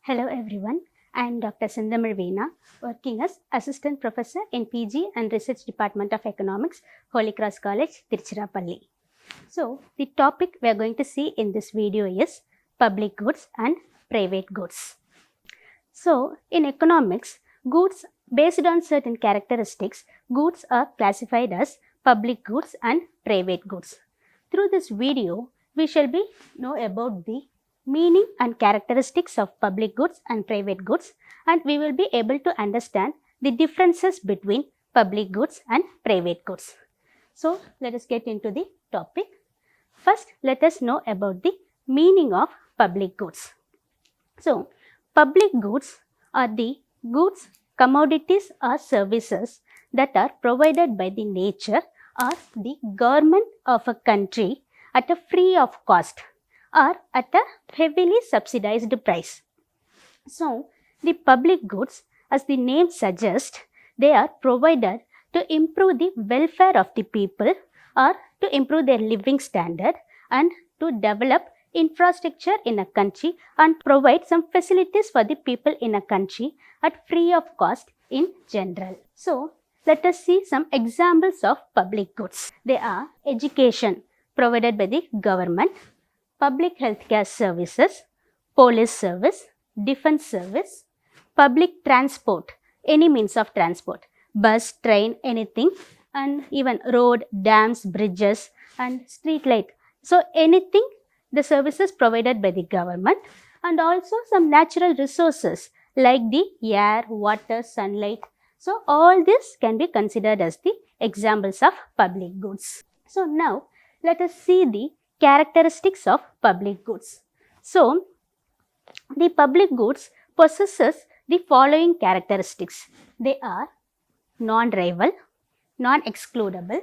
Hello everyone, I am Dr. Sindhamil Veena, working as Assistant Professor in PG and Research Department of Economics, Holy Cross College, Tiruchirappalli. So, the topic we are going to see in this video is public goods and private goods. So, in economics, goods based on certain characteristics, goods are classified as public goods and private goods. Through this video, we shall know about the meaning and characteristics of public goods and private goods, and we will be able to understand the differences between public goods and private goods. So, let us get into the topic. First, let us know about the meaning of public goods. So, public goods are the goods, commodities or services that are provided by the nature or the government of a country at a free of cost or at a heavily subsidized price. So, the public goods, as the name suggests, they are provided to improve the welfare of the people or to improve their living standard and to develop infrastructure in a country and provide some facilities for the people in a country at free of cost in general. So, let us see some examples of public goods. They are education provided by the government, public healthcare services, police service, defense service, public transport, any means of transport, bus, train, anything, and even road, dams, bridges and street light. So, anything, the services provided by the government, and also some natural resources like the air, water, sunlight. So, all this can be considered as the examples of public goods. So, now let us see the characteristics of public goods. So, the public goods possesses the following characteristics. They are non-rival, non-excludable,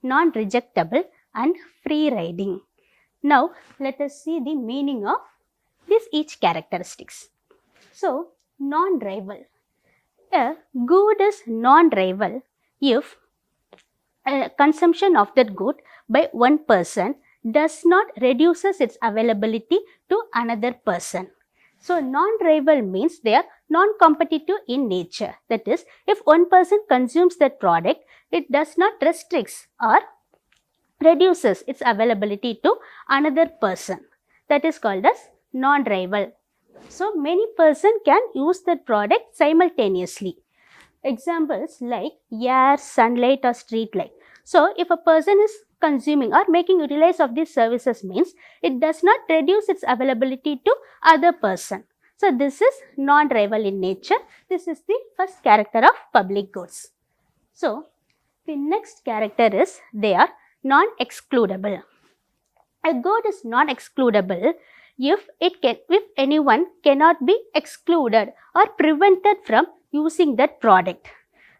non-rejectable and free riding. Now, let us see the meaning of each characteristics. So, non-rival. A good is non-rival if consumption of that good by one person does not reduces its availability to another person. So, non-rival means they are non-competitive in nature. That is, if one person consumes that product, it does not restricts or reduces its availability to another person. That is called as non-rival. So, many persons can use that product simultaneously. Examples like air, sunlight or street light. So, if a person is consuming or making utilize of these services means it does not reduce its availability to other person. So, this is non-rival in nature. This is the first character of public goods. So, the next character is they are non-excludable. A good is non-excludable if anyone cannot be excluded or prevented from using that product.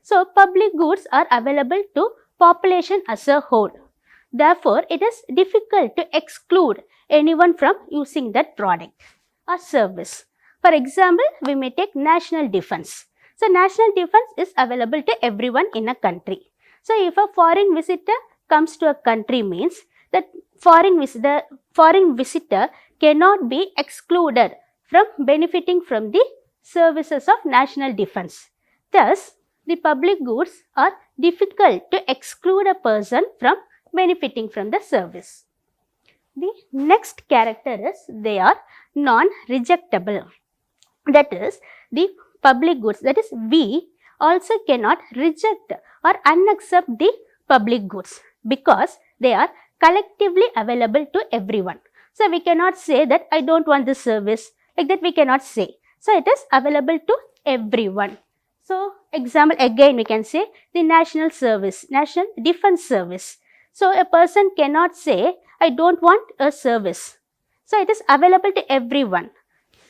So, public goods are available to population as a whole. Therefore, it is difficult to exclude anyone from using that product or service. For example, we may take national defense. So, national defense is available to everyone in a country. So, if a foreign visitor comes to a country means that foreign visitor cannot be excluded from benefiting from the services of national defense. Thus, the public goods are difficult to exclude a person from benefiting from the service. The next character is they are non-rejectable. That is, the public goods, that is, we also cannot reject or unaccept the public goods because they are collectively available to everyone. So, we cannot say that I don't want this service, like that we cannot say. So, it is available to everyone. So, example again we can say the national service, national defense service. So, a person cannot say I don't want a service. So, it is available to everyone.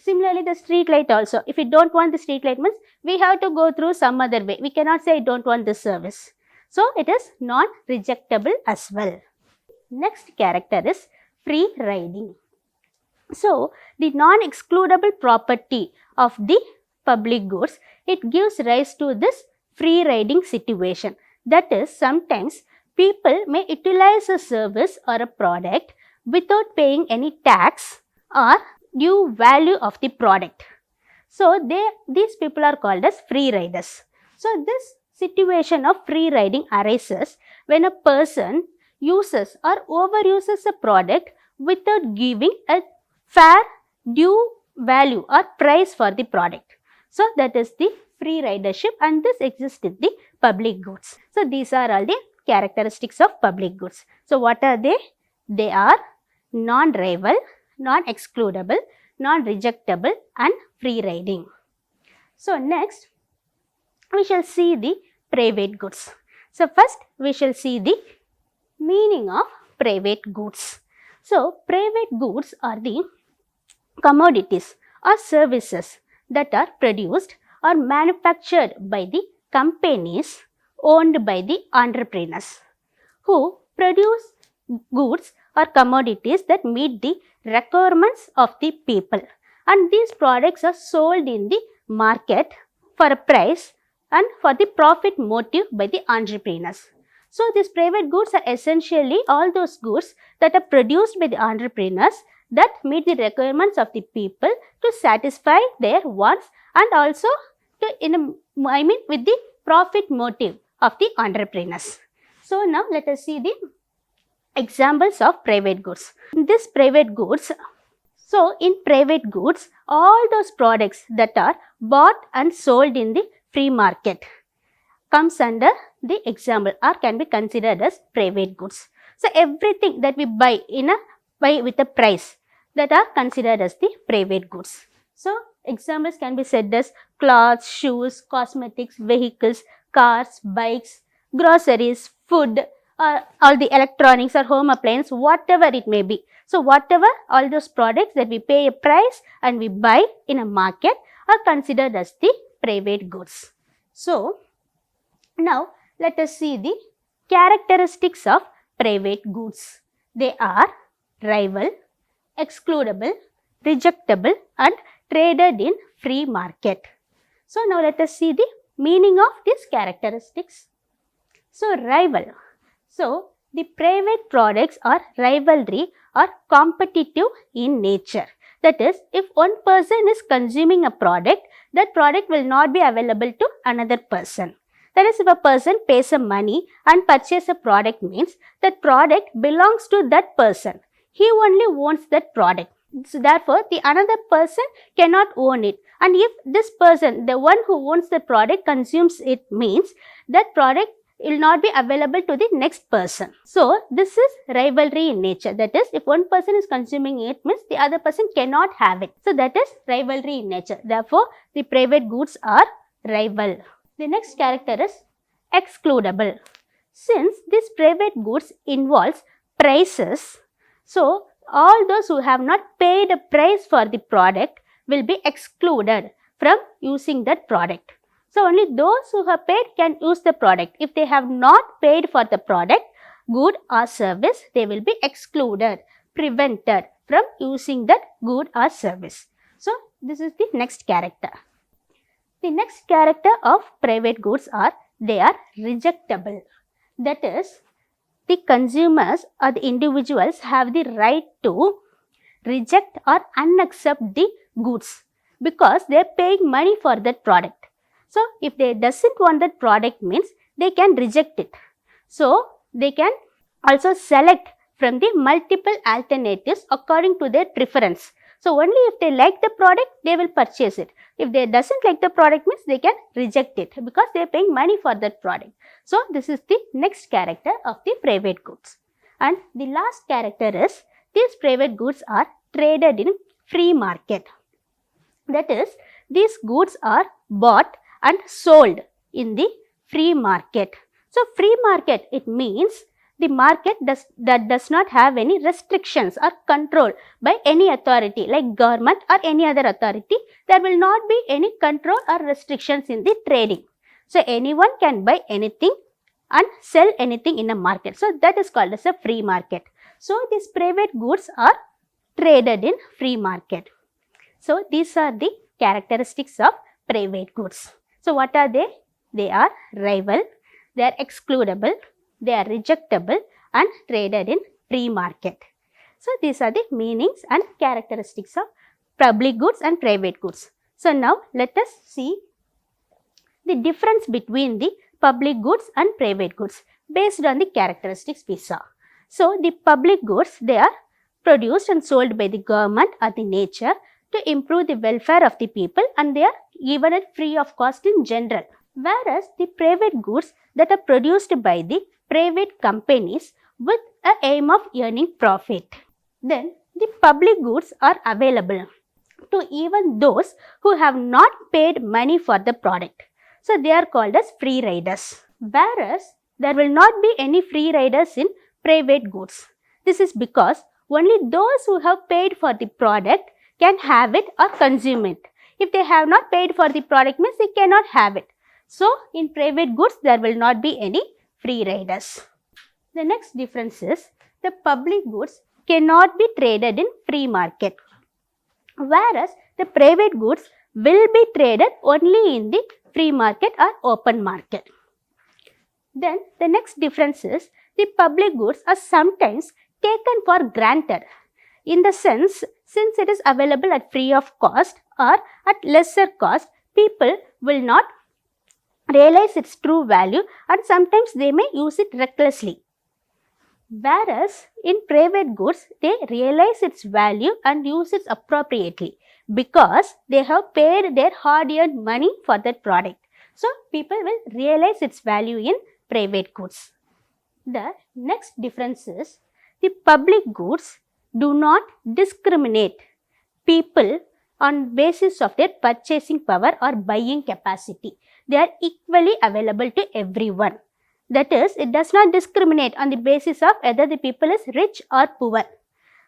Similarly, the street light also. If we don't want the street light means we have to go through some other way. We cannot say I don't want this service. So, it is non-rejectable as well. Next character is free riding. So, the non-excludable property of the public goods, it gives rise to this free riding situation. That is, sometimes people may utilize a service or a product without paying any tax or due value of the product. So these people are called as free riders. So this situation of free riding arises when a person uses or overuses a product without giving a fair due value or price for the product. So that is the free ridership, and this exists in the public goods. So these are all the characteristics of public goods. So what are they? They are non-rival, non-excludable, non-rejectable and free riding. So next we shall see the private goods. So first we shall see the meaning of private goods. So private goods are the commodities or services that are produced or manufactured by the companies owned by the entrepreneurs who produce goods or commodities that meet the requirements of the people, and these products are sold in the market for a price and for the profit motive by the entrepreneurs. So these private goods are essentially all those goods that are produced by the entrepreneurs that meet the requirements of the people to satisfy their wants, and also to with the profit motive of the entrepreneurs. So now let us see the examples of private goods. In this private goods, so in private goods, all those products that are bought and sold in the free market comes under the example or can be considered as private goods. So everything that we buy with a price that are considered as the private goods. So examples can be said as clothes, shoes, cosmetics, vehicles, cars, bikes, groceries, food, all the electronics or home appliance, whatever it may be. So whatever all those products that we pay a price and we buy in a market are considered as the private goods. So now let us see the characteristics of private goods. They are rival, excludable, rejectable and traded in free market. So now let us see the meaning of these characteristics. So rival. So the private products are rivalry or competitive in nature. That is, if one person is consuming a product, that product will not be available to another person. That is, if a person pays some money and purchases a product, means that product belongs to that person. He only owns that product. So therefore, the another person cannot own it. And if this person, the one who owns the product, consumes it, means that product will not be available to the next person. So this is rivalry in nature. That is, if one person is consuming it, means the other person cannot have it. So that is rivalry in nature. Therefore, the private goods are rival. The next character is excludable. Since this private goods involves prices, so all those who have not paid a price for the product will be excluded from using that product. So only those who have paid can use the product. If they have not paid for the product, good or service, they will be excluded, prevented from using that good or service. So this is the next character. The next character of private goods are, they are rejectable. That is, the consumers or the individuals have the right to reject or unaccept the goods because they are paying money for that product. So if they doesn't want that product, means they can reject it. So they can also select from the multiple alternatives according to their preference. So only if they like the product, they will purchase it. If they doesn't like the product, means they can reject it because they are paying money for that product. So this is the next character of the private goods. And the last character is, these private goods are traded in free market. That is, these goods are bought and sold in the free market. So free market, it means the market that does not have any restrictions or control by any authority like government or any other authority. There will not be any control or restrictions in the trading. So anyone can buy anything and sell anything in a market. So that is called as a free market. So these private goods are traded in free market. So these are the characteristics of private goods. So what are they? They are rival, they are excludable, they are rejectable and traded in free market. So these are the meanings and characteristics of public goods and private goods. So now let us see the difference between the public goods and private goods based on the characteristics we saw. So the public goods, they are produced and sold by the government or the nature to improve the welfare of the people, and they are given at free of cost in general. Whereas the private goods that are produced by the private companies with a aim of earning profit. Then the public goods are available to even those who have not paid money for the product. So they are called as free riders. Whereas there will not be any free riders in private goods. This is because only those who have paid for the product can have it or consume it. If they have not paid for the product, means they cannot have it. So in private goods there will not be any free riders. The next difference is the public goods cannot be traded in free market, whereas the private goods will be traded only in the free market or open market. Then the next difference is the public goods are sometimes taken for granted, in the sense, since it is available at free of cost or at lesser cost, people will not realize its true value and sometimes they may use it recklessly. Whereas in private goods, they realize its value and use it appropriately because they have paid their hard-earned money for that product. So people will realize its value in private goods. The next difference is the public goods do not discriminate people on basis of their purchasing power or buying capacity. They are equally available to everyone. That is, it does not discriminate on the basis of whether the people is rich or poor.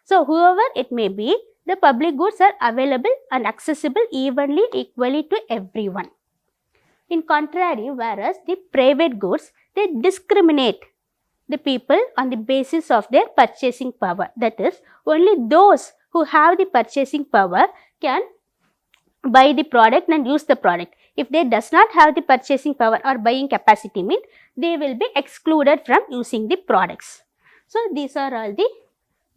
So whoever it may be, the public goods are available and accessible evenly, equally to everyone. In contrary, whereas the private goods, they discriminate the people on the basis of their purchasing power. That is, only those who have the purchasing power can buy the product and use the product. If they does not have the purchasing power or buying capacity, means they will be excluded from using the products. So these are all the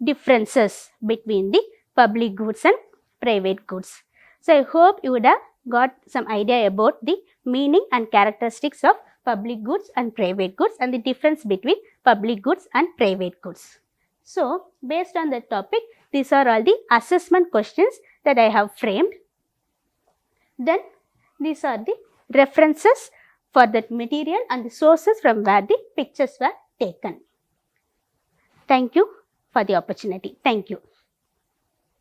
differences between the public goods and private goods. So I hope you would have got some idea about the meaning and characteristics of public goods and private goods and the difference between public goods and private goods. So based on that topic, these are all the assessment questions that I have framed. Then these are the references for that material and the sources from where the pictures were taken. Thank you for the opportunity. Thank you.